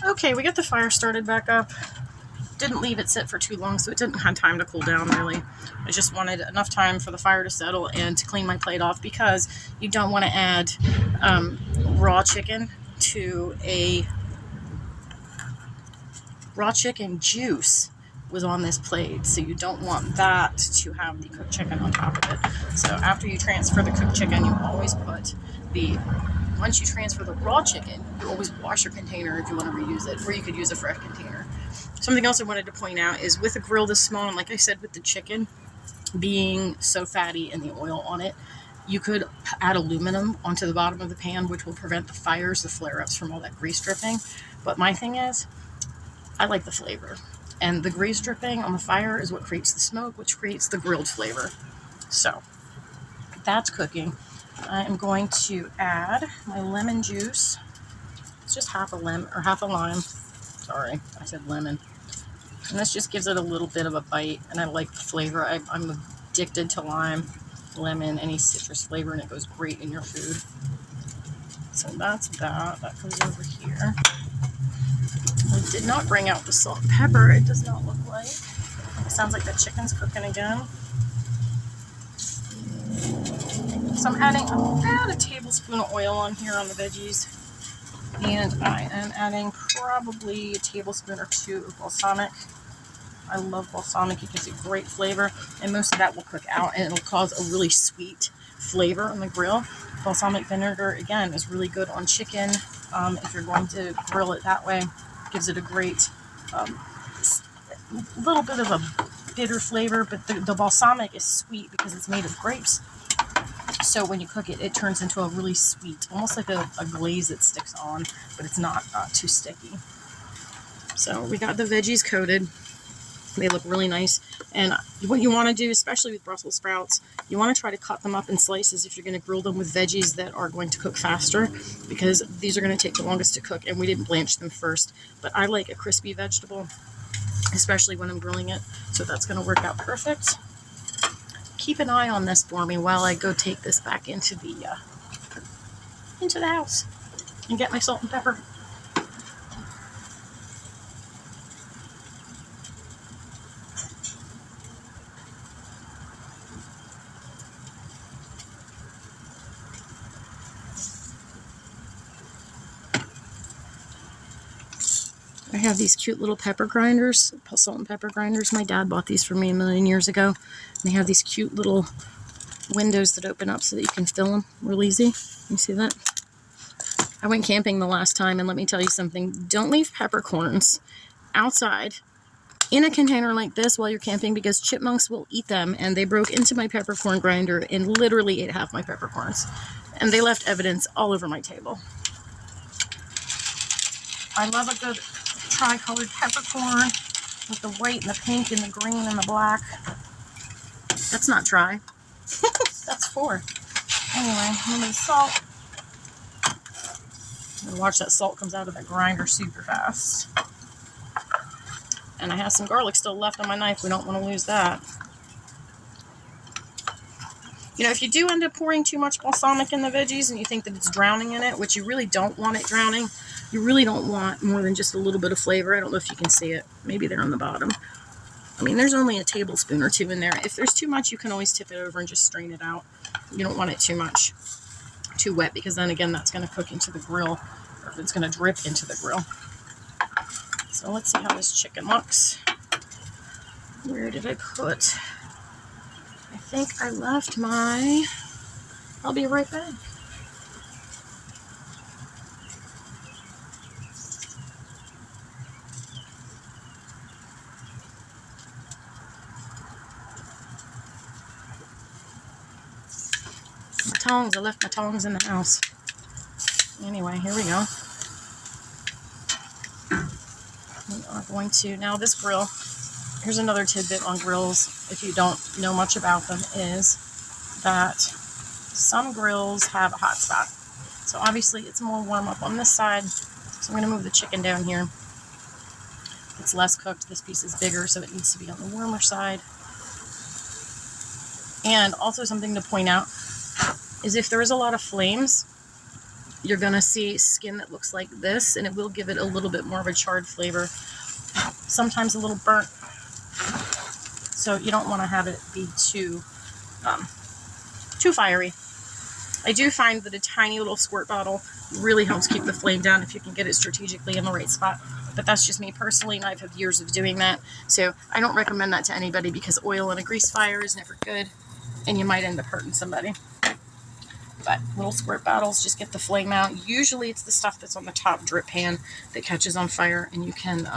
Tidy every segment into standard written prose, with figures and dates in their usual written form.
Okay, we got the fire started back up. Didn't leave it sit for too long, so it didn't have time to cool down, really. I just wanted enough time for the fire to settle and to clean my plate off, because you don't want to add raw chicken to a... Raw chicken juice was on this plate, so you don't want that to have the cooked chicken on top of it. So after you transfer the cooked chicken, you always put the... Once you transfer the raw chicken, you always wash your container if you want to reuse it, or you could use a fresh container. Something else I wanted to point out is with a grill this small, and like I said, with the chicken being so fatty and the oil on it, you could add aluminum onto the bottom of the pan, which will prevent the fires, the flare-ups from all that grease dripping. But my thing is, I like the flavor. And the grease dripping on the fire is what creates the smoke, which creates the grilled flavor. So, that's cooking. I am going to add my lemon juice. It's just half a lemon, or half a lime. Sorry, I said lemon. And this just gives it a little bit of a bite, and I like the flavor. I'm addicted to lime, lemon, any citrus flavor, and it goes great in your food. So that's that. That goes over here. I did not bring out the salt and pepper. It does not look like. It sounds like the chicken's cooking again. So I'm adding about a tablespoon of oil on here on the veggies. And I am adding probably a tablespoon or two of balsamic. I love balsamic. It gives it great flavor. And most of that will cook out, and it'll cause a really sweet flavor on the grill. Balsamic vinegar, again, is really good on chicken. If you're going to grill it that way, gives it a great little bit of a bitter flavor, but the balsamic is sweet because it's made of grapes. So when you cook it, it turns into a really sweet, almost like a glaze that sticks on, but it's not too sticky. So we got the veggies coated. They look really nice. And what you want to do, especially with Brussels sprouts, you want to try to cut them up in slices if you're going to grill them with veggies that are going to cook faster, because these are going to take the longest to cook, and we didn't blanch them first. But I like a crispy vegetable, especially when I'm grilling it, so that's going to work out perfect. Keep an eye on this for me while I go take this back into the house and get my salt and pepper. I have these cute little pepper grinders, salt and pepper grinders. My dad bought these for me a million years ago. And they have these cute little windows that open up so that you can fill them real easy. You see that? I went camping the last time, and let me tell you something. Don't leave peppercorns outside in a container like this while you're camping, because chipmunks will eat them, and they broke into my peppercorn grinder and literally ate half my peppercorns. And they left evidence all over my table. I love a good tri-colored peppercorn with the white and the pink and the green and the black. That's not tri. That's 4. Anyway, a little bit of salt. And watch that salt comes out of the grinder super fast. And I have some garlic still left on my knife. We don't want to lose that. You know, if you do end up pouring too much balsamic in the veggies and you think that it's drowning in it, which you really don't want it drowning, you really don't want more than just a little bit of flavor. I don't know if you can see it. Maybe they're on the bottom. I mean, there's only a tablespoon or 2 in there. If there's too much, you can always tip it over and just strain it out. You don't want it too much, too wet, because then again, that's going to cook into the grill, or it's going to drip into the grill. So let's see how this chicken looks. Where did I put? I think I left my... I'll be right back. My tongs. I left my tongs in the house. Anyway, here we go. We are going to... Now this grill... Here's another tidbit on grills, if you don't know much about them, is that some grills have a hot spot. So obviously it's more warm up on this side. So I'm going to move the chicken down here. It's less cooked. This piece is bigger, so it needs to be on the warmer side. And also something to point out is if there is a lot of flames, you're gonna see skin that looks like this, and it will give it a little bit more of a charred flavor. Sometimes a little burnt. So you don't want to have it be too fiery. I do find that a tiny little squirt bottle really helps keep the flame down if you can get it strategically in the right spot. But that's just me personally, and I've had years of doing that. So I don't recommend that to anybody because oil in a grease fire is never good, and you might end up hurting somebody. But little squirt bottles just get the flame out. Usually it's the stuff that's on the top drip pan that catches on fire, and you can,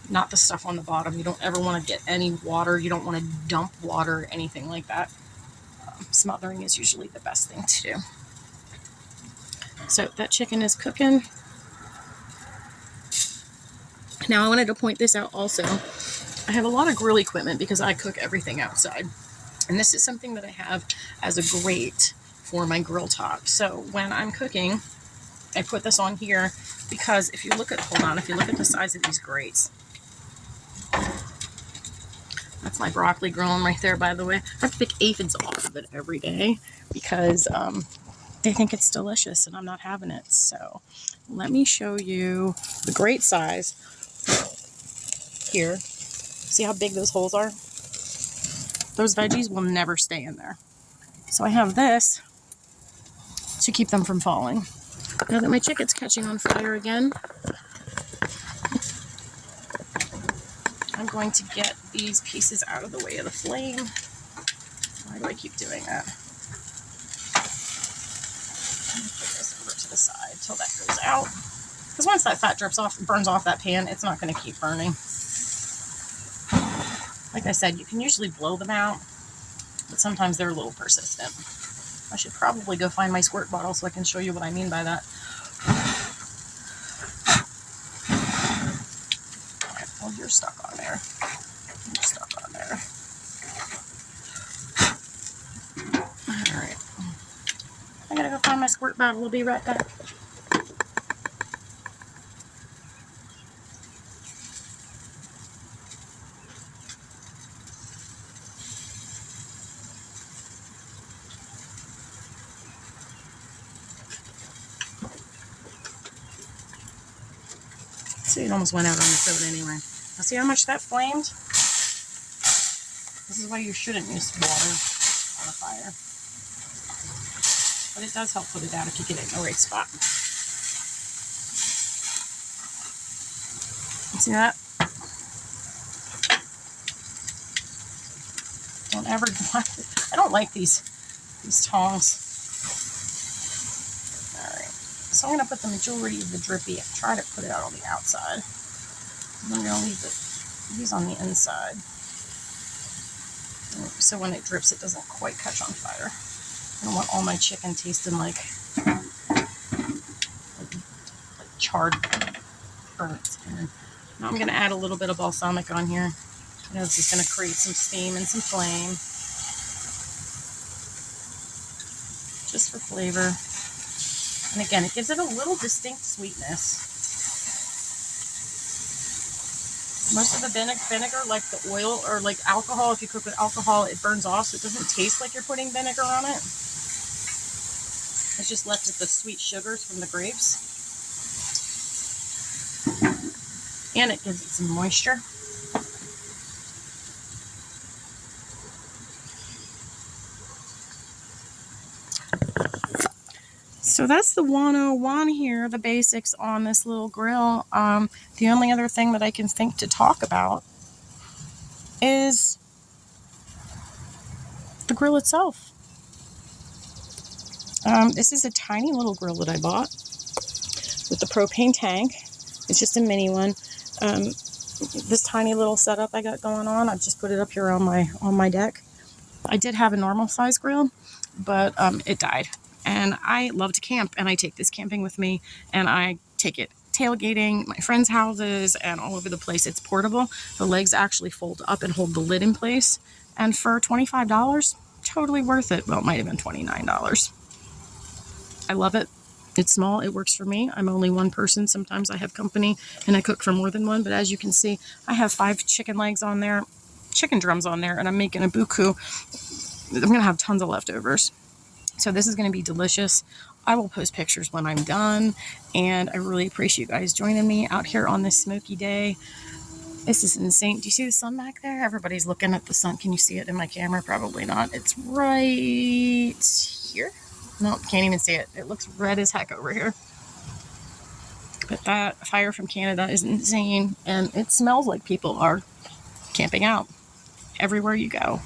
not the stuff on the bottom. You don't ever want to get any water. You don't want to dump water or anything like that. Smothering is usually the best thing to do. So that chicken is cooking. Now I wanted to point this out also. I have a lot of grill equipment because I cook everything outside. And this is something that I have as a grate for my grill top. So when I'm cooking, I put this on here because if you look at, if you look at the size of these grates. That's my broccoli growing right there, by the way. I have to pick aphids off of it every day because they think it's delicious and I'm not having it. So let me show you the grate size here. See how big those holes are? Those veggies will never stay in there. So I have this to keep them from falling. Now that my chicken's catching on fire again, I'm going to get these pieces out of the way of the flame. Why do I keep doing that? Let me put this over to the side till that goes out. Because once that fat drips off, burns off that pan, it's not going to keep burning. Like I said, you can usually blow them out, but sometimes they're a little persistent. I should probably go find my squirt bottle so I can show you what I mean by that. Alright, well, you're stuck on there. You're stuck on there. Alright. I gotta go find my squirt bottle. We'll be right back. See, it almost went out on the stove anyway. Now see how much that flamed? This is why you shouldn't use water on a fire. But it does help put it out if you get it in the right spot. See that? Don't ever, I don't like these tongs. So I'm going to put the majority of the drippy, try to put it out on the outside. And I'm going to leave these on the inside. So when it drips, it doesn't quite catch on fire. I don't want all my chicken tasting like charred burnt skin. Now I'm going to add a little bit of balsamic on here. I know this is going to create some steam and some flame. Just for flavor. And again, it gives it a little distinct sweetness. Most of the vinegar, like the oil or like alcohol, if you cook with alcohol, it burns off, so it doesn't taste like you're putting vinegar on it. It's just left with the sweet sugars from the grapes. And it gives it some moisture. So that's the 101 here, the basics on this little grill. The only other thing that I can think to talk about is the grill itself. This is a tiny little grill that I bought with the propane tank. It's just a mini one. This tiny little setup I got going on, I've just put it up here on my deck. I did have a normal size grill, but it died. And I love to camp, and I take this camping with me, and I take it tailgating, my friends' houses, and all over the place. It's portable. The legs actually fold up and hold the lid in place. And for $25, totally worth it. Well, it might have been $29. I love it. It's small. It works for me. I'm only one person. Sometimes I have company, and I cook for more than one. But as you can see, I have 5 chicken legs on there, chicken drums on there, and I'm making a buku. I'm going to have tons of leftovers. So this is going to be delicious. I will post pictures when I'm done, and I really appreciate you guys joining me out here on this smoky day. This is insane. Do you see the sun back there? Everybody's looking at the sun. Can you see it in my camera? Probably not. It's right here. No, can't even see it. It looks red as heck over here. But that fire from Canada is insane, and it smells like people are camping out everywhere you go.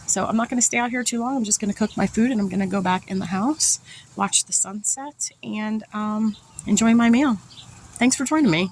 So I'm not going to stay out here too long. I'm just going to cook my food, and I'm going to go back in the house, watch the sunset, and enjoy my meal. Thanks for joining me.